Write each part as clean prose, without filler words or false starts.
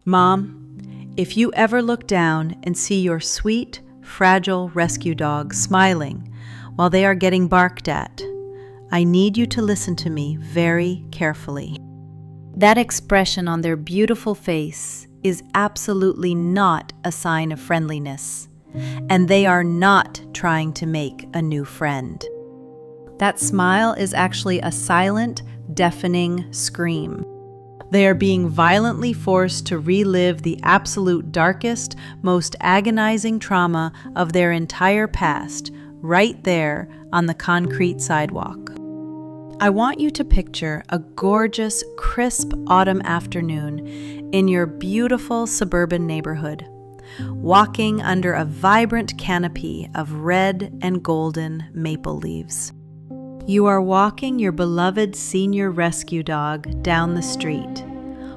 Mom, if you ever look down and see your sweet, fragile rescue dog smiling while they are getting barked at, I need you to listen to me very carefully. That expression on their beautiful face is absolutely not a sign of friendliness, and they are not trying to make a new friend. That smile is actually a silent, deafening scream. They are being violently forced to relive the absolute darkest, most agonizing trauma of their entire past, right there on the concrete sidewalk. I want you to picture a gorgeous, crisp autumn afternoon in your beautiful suburban neighborhood, walking under a vibrant canopy of red and golden maple leaves. You are walking your beloved senior rescue dog down the street,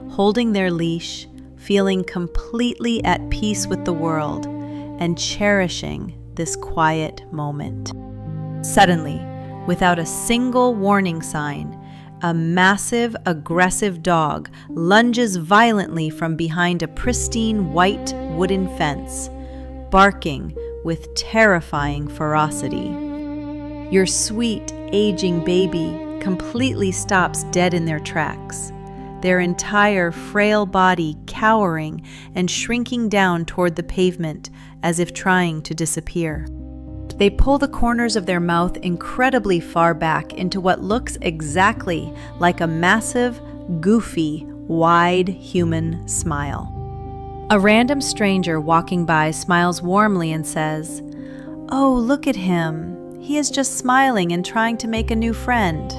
holding their leash, feeling completely at peace with the world, and cherishing this quiet moment. Suddenly, without a single warning sign, a massive, aggressive dog lunges violently from behind a pristine white wooden fence, barking with terrifying ferocity. Your sweet, aging baby completely stops dead in their tracks, their entire frail body cowering and shrinking down toward the pavement as if trying to disappear. They pull the corners of their mouth incredibly far back into what looks exactly like a massive, goofy, wide human smile. A random stranger walking by smiles warmly and says, "Oh, look at him. He is just smiling and trying to make a new friend."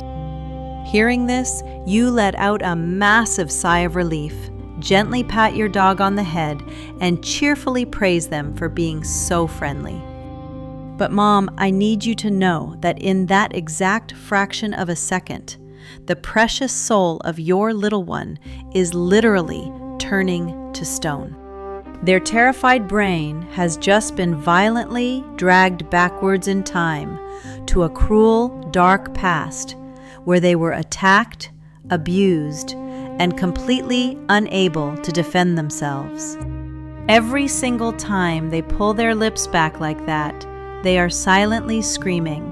Hearing this, you let out a massive sigh of relief, gently pat your dog on the head, and cheerfully praise them for being so friendly. But Mom, I need you to know that in that exact fraction of a second, the precious soul of your little one is literally turning to stone. Their terrified brain has just been violently dragged backwards in time to a cruel, dark past where they were attacked, abused, and completely unable to defend themselves. Every single time they pull their lips back like that, they are silently screaming,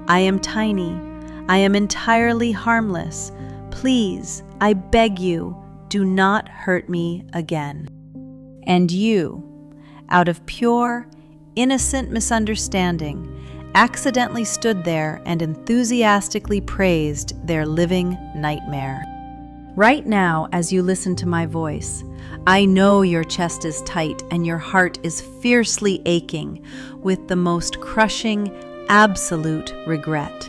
"I am tiny. I am entirely harmless. Please, I beg you, do not hurt me again." And you, out of pure, innocent misunderstanding, accidentally stood there and enthusiastically praised their living nightmare. Right now, as you listen to my voice, I know your chest is tight and your heart is fiercely aching with the most crushing, absolute regret.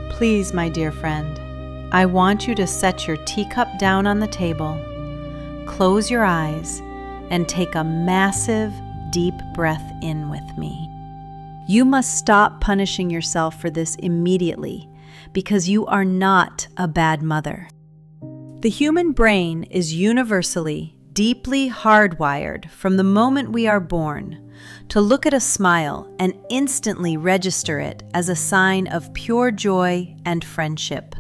Please, my dear friend, I want you to set your teacup down on the table, close your eyes, and take a massive, deep breath in with me. You must stop punishing yourself for this immediately, because you are not a bad mother. The human brain is universally, deeply hardwired from the moment we are born to look at a smile and instantly register it as a sign of pure joy and friendship.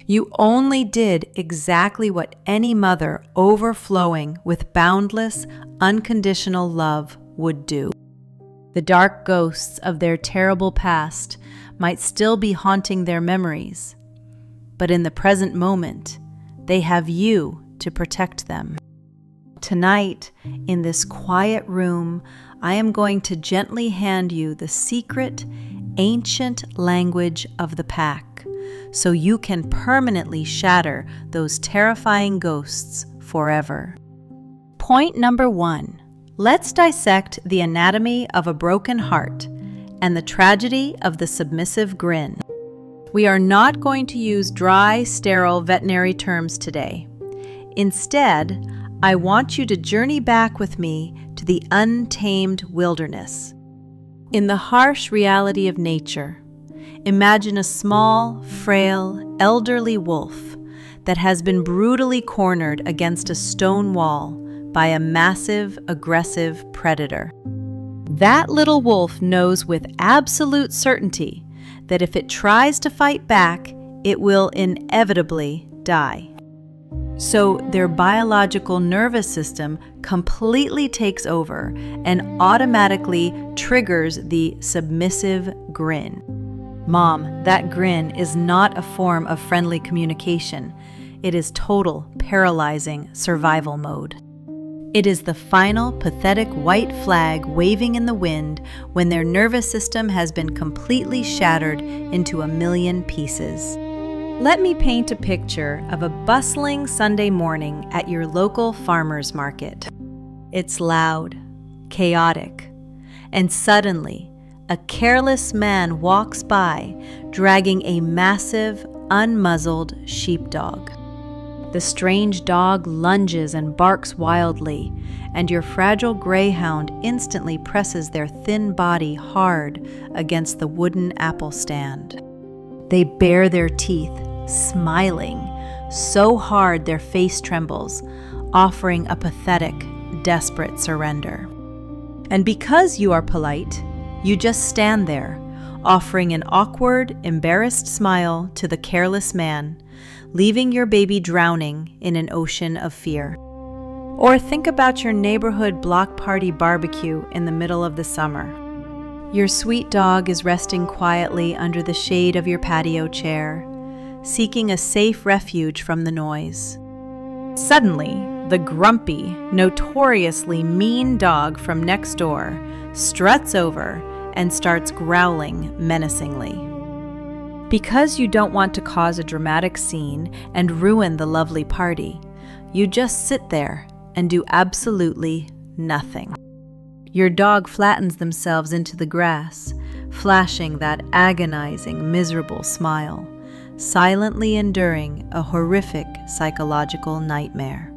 You only did exactly what any mother overflowing with boundless, unconditional love would do. The dark ghosts of their terrible past might still be haunting their memories, but in the present moment, they have you to protect them. Tonight, in this quiet room, I am going to gently hand you the secret, ancient language of the pack, so you can permanently shatter those terrifying ghosts forever. Point number 1. Let's dissect the anatomy of a broken heart and the tragedy of the submissive grin. We are not going to use dry, sterile veterinary terms today. Instead, I want you to journey back with me to the untamed wilderness. In the harsh reality of nature, imagine a small, frail, elderly wolf that has been brutally cornered against a stone wall by a massive, aggressive predator. That little wolf knows with absolute certainty that if it tries to fight back, it will inevitably die. So their biological nervous system completely takes over and automatically triggers the submissive grin. Mom, that grin is not a form of friendly communication. It is total, paralyzing survival mode. It is the final, pathetic white flag waving in the wind when their nervous system has been completely shattered into a million pieces. Let me paint a picture of a bustling Sunday morning at your local farmer's market. It's loud, chaotic, and suddenly, a careless man walks by, dragging a massive, unmuzzled sheepdog. The strange dog lunges and barks wildly, and your fragile greyhound instantly presses their thin body hard against the wooden apple stand. They bare their teeth, smiling, so hard their face trembles, offering a pathetic, desperate surrender. And because you are polite, you just stand there, offering an awkward, embarrassed smile to the careless man, leaving your baby drowning in an ocean of fear. Or think about your neighborhood block party barbecue in the middle of the summer. Your sweet dog is resting quietly under the shade of your patio chair, seeking a safe refuge from the noise. Suddenly, the grumpy, notoriously mean dog from next door struts over and starts growling menacingly. Because you don't want to cause a dramatic scene and ruin the lovely party, you just sit there and do absolutely nothing. Your dog flattens themselves into the grass, flashing that agonizing, miserable smile, silently enduring a horrific psychological nightmare.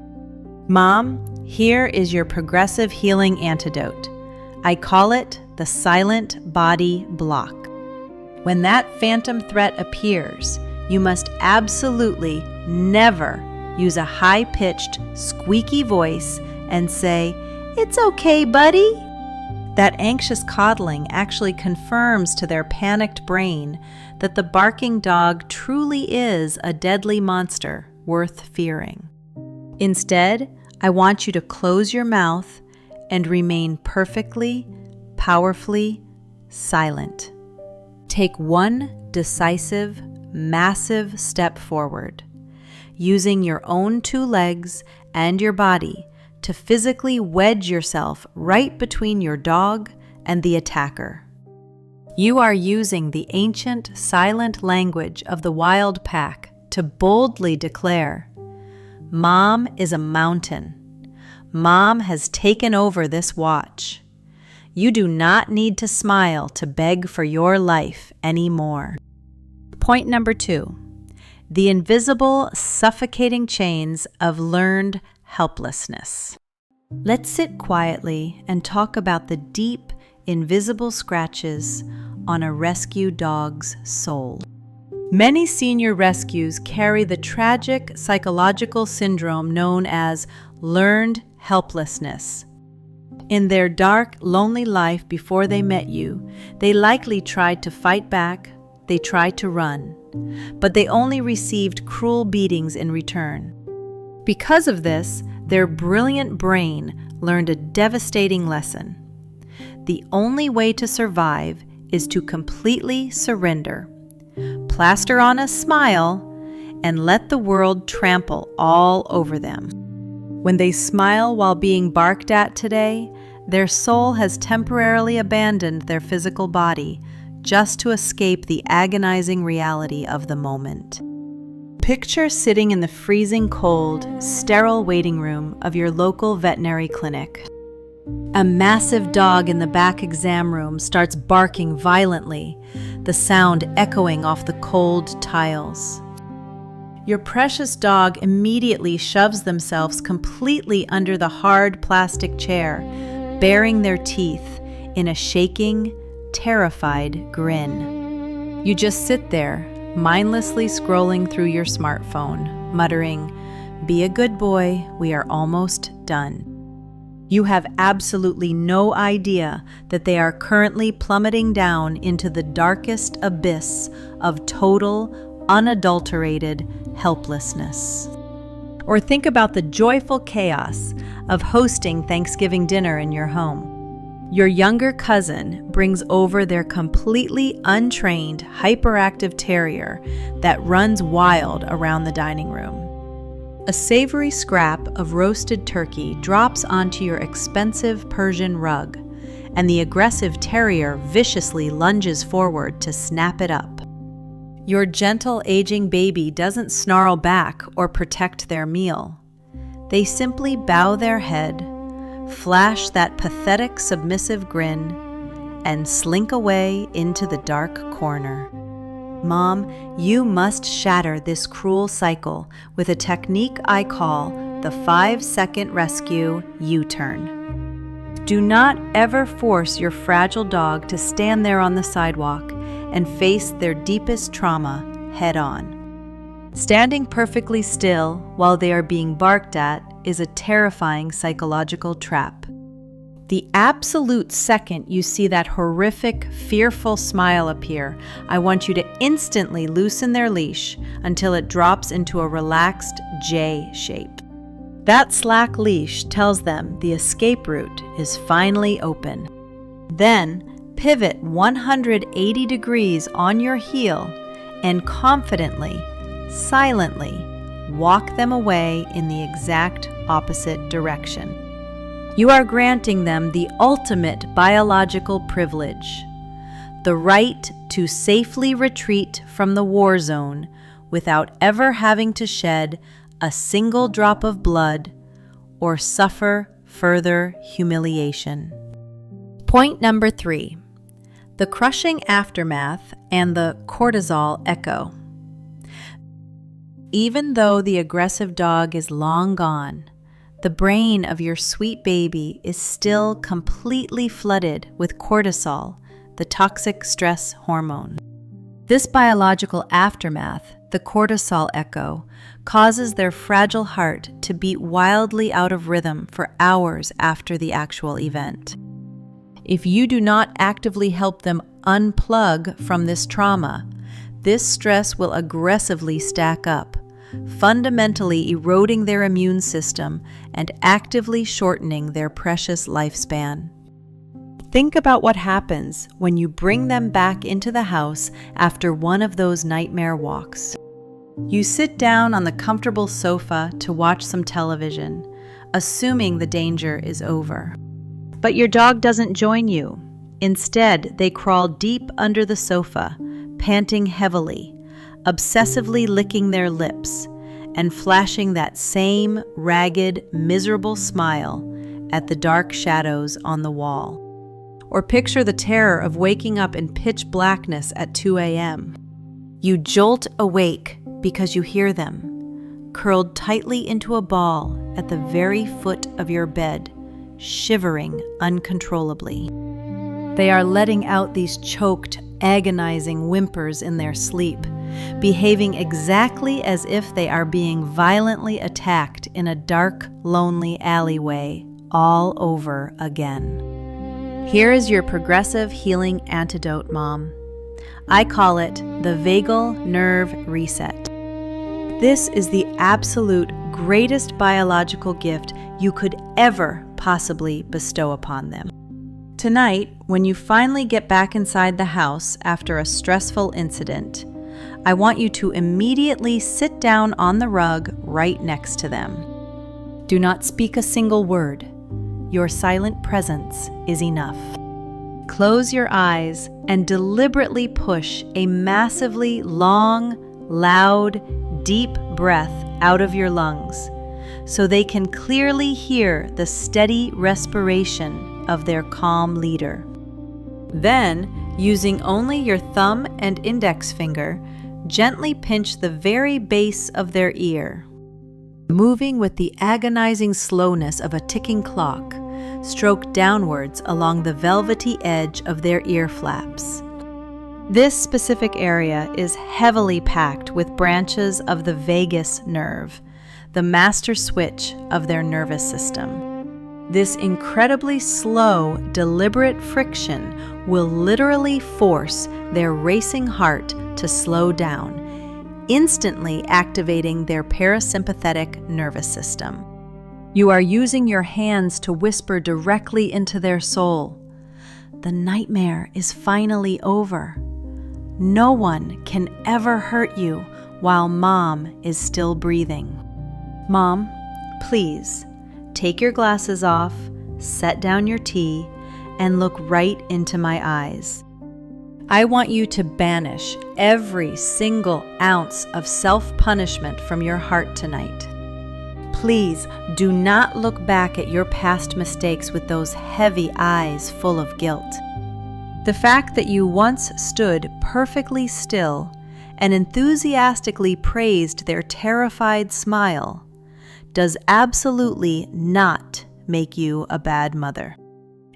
Mom, here is your progressive healing antidote. I call it the silent body block. When that phantom threat appears, you must absolutely never use a high-pitched, squeaky voice and say, "It's okay, buddy." That anxious coddling actually confirms to their panicked brain that the barking dog truly is a deadly monster worth fearing. Instead, I want you to close your mouth and remain perfectly, powerfully silent. Take one decisive, massive step forward, using your own 2 legs and your body to physically wedge yourself right between your dog and the attacker. You are using the ancient, silent language of the wild pack to boldly declare, "Mom is a mountain. Mom has taken over this watch. You do not need to smile to beg for your life anymore." Point number 2, the invisible, suffocating chains of learned helplessness. Let's sit quietly and talk about the deep, invisible scratches on a rescue dog's soul. Many senior rescues carry the tragic psychological syndrome known as learned helplessness. In their dark, lonely life before they met you, they likely tried to fight back, they tried to run, but they only received cruel beatings in return. Because of this, their brilliant brain learned a devastating lesson. The only way to survive is to completely surrender, plaster on a smile, and let the world trample all over them. When they smile while being barked at today, their soul has temporarily abandoned their physical body just to escape the agonizing reality of the moment. Picture sitting in the freezing cold, sterile waiting room of your local veterinary clinic. A massive dog in the back exam room starts barking violently, the sound echoing off the cold tiles. Your precious dog immediately shoves themselves completely under the hard plastic chair, baring their teeth in a shaking, terrified grin. You just sit there, mindlessly scrolling through your smartphone, muttering, "Be a good boy, we are almost done." You have absolutely no idea that they are currently plummeting down into the darkest abyss of total, unadulterated helplessness. Or think about the joyful chaos of hosting Thanksgiving dinner in your home. Your younger cousin brings over their completely untrained, hyperactive terrier that runs wild around the dining room. A savory scrap of roasted turkey drops onto your expensive Persian rug, and the aggressive terrier viciously lunges forward to snap it up. Your gentle aging baby doesn't snarl back or protect their meal. They simply bow their head, flash that pathetic submissive grin, and slink away into the dark corner. Mom, you must shatter this cruel cycle with a technique I call the 5-second rescue U-turn. Do not ever force your fragile dog to stand there on the sidewalk and face their deepest trauma head-on. Standing perfectly still while they are being barked at is a terrifying psychological trap. The absolute second you see that horrific, fearful smile appear, I want you to instantly loosen their leash until it drops into a relaxed J shape. That slack leash tells them the escape route is finally open. Then, pivot 180 degrees on your heel and confidently, silently, walk them away in the exact opposite direction. You are granting them the ultimate biological privilege, the right to safely retreat from the war zone without ever having to shed a single drop of blood or suffer further humiliation. Point number 3. The crushing aftermath and the cortisol echo. Even though the aggressive dog is long gone, the brain of your sweet baby is still completely flooded with cortisol, the toxic stress hormone. This biological aftermath, the cortisol echo, causes their fragile heart to beat wildly out of rhythm for hours after the actual event. If you do not actively help them unplug from this trauma, this stress will aggressively stack up, fundamentally eroding their immune system and actively shortening their precious lifespan. Think about what happens when you bring them back into the house after one of those nightmare walks. You sit down on the comfortable sofa to watch some television, assuming the danger is over. But your dog doesn't join you. Instead, they crawl deep under the sofa, panting heavily, obsessively licking their lips, and flashing that same ragged, miserable smile at the dark shadows on the wall. Or picture the terror of waking up in pitch blackness at 2 a.m. You jolt awake because you hear them, curled tightly into a ball at the very foot of your bed, shivering uncontrollably. They are letting out these choked, agonizing whimpers in their sleep, behaving exactly as if they are being violently attacked in a dark, lonely alleyway all over again. Here is your progressive healing antidote, Mom. I call it the vagal nerve reset. This is the absolute greatest biological gift you could ever possibly bestow upon them. Tonight, when you finally get back inside the house after a stressful incident, I want you to immediately sit down on the rug right next to them. Do not speak a single word. Your silent presence is enough. Close your eyes and deliberately push a massively long, loud, deep breath out of your lungs so they can clearly hear the steady respiration of their calm leader. Then, using only your thumb and index finger, gently pinch the very base of their ear. Moving with the agonizing slowness of a ticking clock, stroke downwards along the velvety edge of their ear flaps. This specific area is heavily packed with branches of the vagus nerve, the master switch of their nervous system. This incredibly slow, deliberate friction will literally force their racing heart to slow down, instantly activating their parasympathetic nervous system. You are using your hands to whisper directly into their soul. The nightmare is finally over. No one can ever hurt you while Mom is still breathing. Mom, please, take your glasses off, set down your tea, and look right into my eyes. I want you to banish every single ounce of self-punishment from your heart tonight. Please do not look back at your past mistakes with those heavy eyes full of guilt. The fact that you once stood perfectly still and enthusiastically praised their terrified smile does absolutely not make you a bad mother.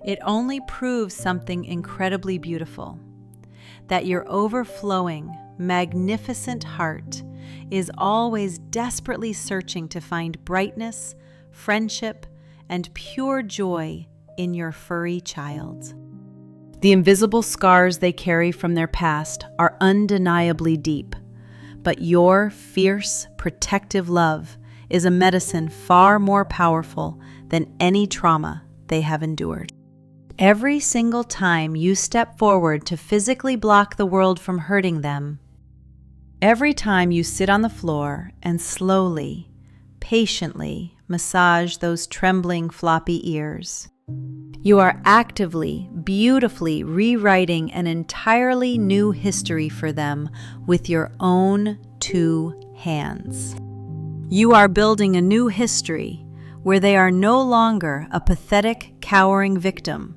It only proves something incredibly beautiful, that your overflowing, magnificent heart is always desperately searching to find brightness, friendship, and pure joy in your furry child. The invisible scars they carry from their past are undeniably deep, but your fierce, protective love is a medicine far more powerful than any trauma they have endured. Every single time you step forward to physically block the world from hurting them, every time you sit on the floor and slowly, patiently massage those trembling, floppy ears, you are actively, beautifully rewriting an entirely new history for them with your own 2 hands. You are building a new history where they are no longer a pathetic, cowering victim,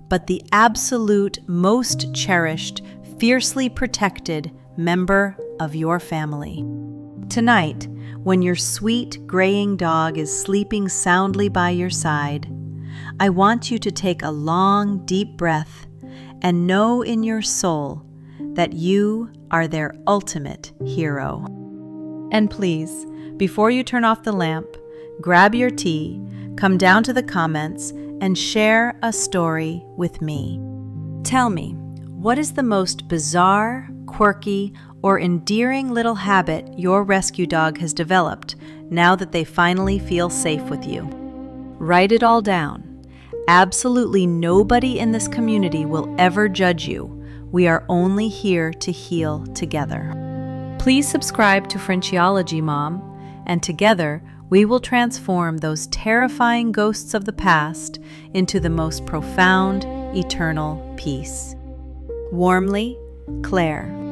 but the absolute most cherished, fiercely protected member of your family. Tonight, when your sweet, graying dog is sleeping soundly by your side, I want you to take a long, deep breath and know in your soul that you are their ultimate hero. And please, before you turn off the lamp, grab your tea, come down to the comments, and share a story with me. Tell me, what is the most bizarre, quirky, or endearing little habit your rescue dog has developed now that they finally feel safe with you? Write it all down. Absolutely nobody in this community will ever judge you. We are only here to heal together. Please subscribe to Frenchiology, Mom, and together we will transform those terrifying ghosts of the past into the most profound, eternal peace. Warmly, Claire.